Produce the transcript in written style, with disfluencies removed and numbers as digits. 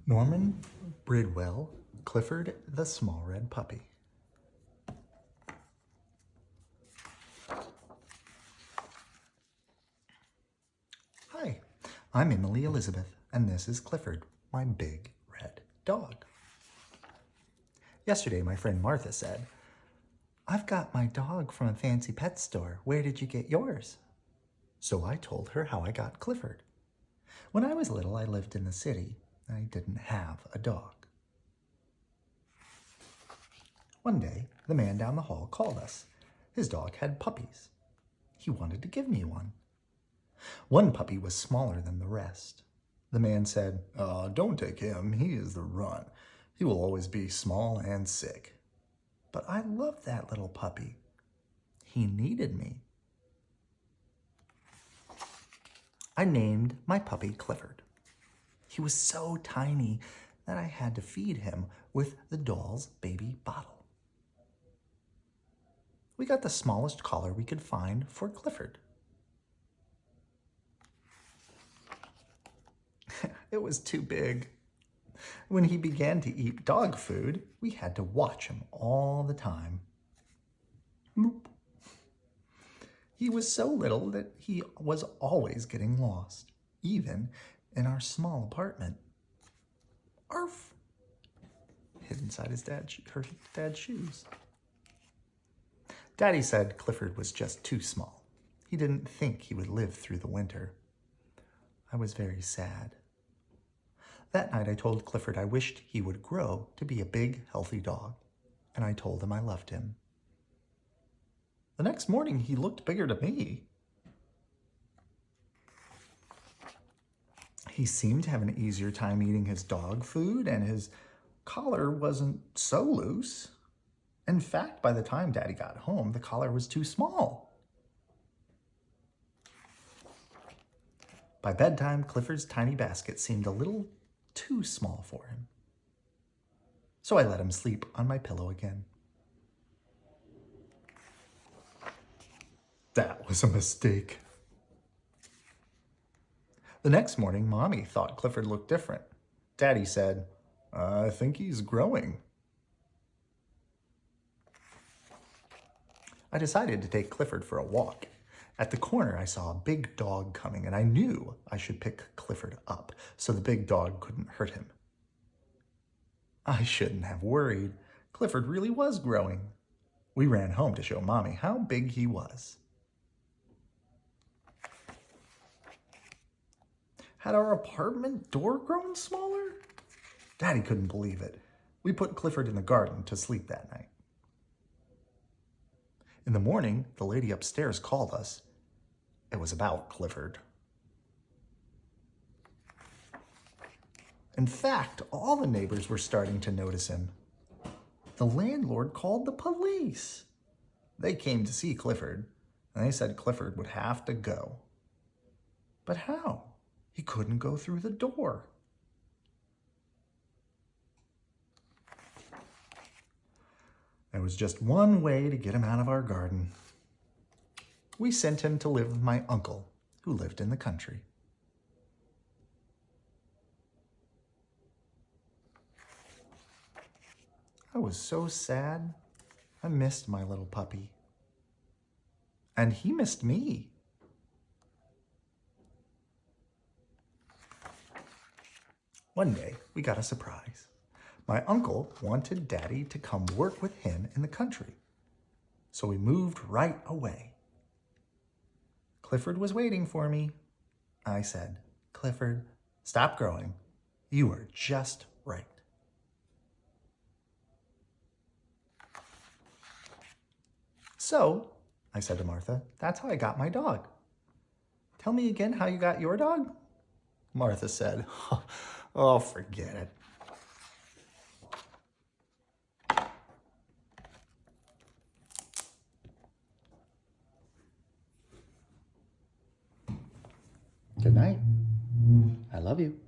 Norman Bridwell, Clifford the Small Red Puppy. Hi, I'm Emily Elizabeth, and this is Clifford, my big red dog. Yesterday, my friend Martha said, "I've got my dog from a fancy pet store. Where did you get yours?" So I told her how I got Clifford. When I was little, I lived in the city. I didn't have a dog. One day, the man down the hall called us. His dog had puppies. He wanted to give me one. One puppy was smaller than the rest. The man said, "Don't take him. He is the runt. He will always be small and sick." But I loved that little puppy. He needed me. I named my puppy Clifford. He was so tiny that I had to feed him with the doll's baby bottle. We got the smallest collar we could find for Clifford. It was too big. When he began to eat dog food, we had to watch him all the time. Bloop. He was so little that he was always getting lost, even in our small apartment. Arf! Hid inside her dad's shoes. Daddy said Clifford was just too small. He didn't think he would live through the winter. I was very sad. That night I told Clifford I wished he would grow to be a big, healthy dog, and I told him I loved him. The next morning he looked bigger to me. He seemed to have an easier time eating his dog food, and his collar wasn't so loose. In fact, by the time Daddy got home, the collar was too small. By bedtime, Clifford's tiny basket seemed a little too small for him. So I let him sleep on my pillow again. That was a mistake. The next morning, Mommy thought Clifford looked different. Daddy said, "I think he's growing." I decided to take Clifford for a walk. At the corner, I saw a big dog coming, and I knew I should pick Clifford up so the big dog couldn't hurt him. I shouldn't have worried. Clifford really was growing. We ran home to show Mommy how big he was. Had our apartment door grown smaller? Daddy couldn't believe it. We put Clifford in the garden to sleep that night. In the morning, the lady upstairs called us. It was about Clifford. In fact, all the neighbors were starting to notice him. The landlord called the police. They came to see Clifford, and they said Clifford would have to go. But how? He couldn't go through the door. There was just one way to get him out of our garden. We sent him to live with my uncle, who lived in the country. I was so sad. I missed my little puppy. And he missed me. One day, we got a surprise. My uncle wanted Daddy to come work with him in the country. So we moved right away. Clifford was waiting for me. I said, "Clifford, stop growing. You are just right." "So," I said to Martha, "that's how I got my dog." "Tell me again how you got your dog?" Martha said, "Oh, forget it." Good night. I love you.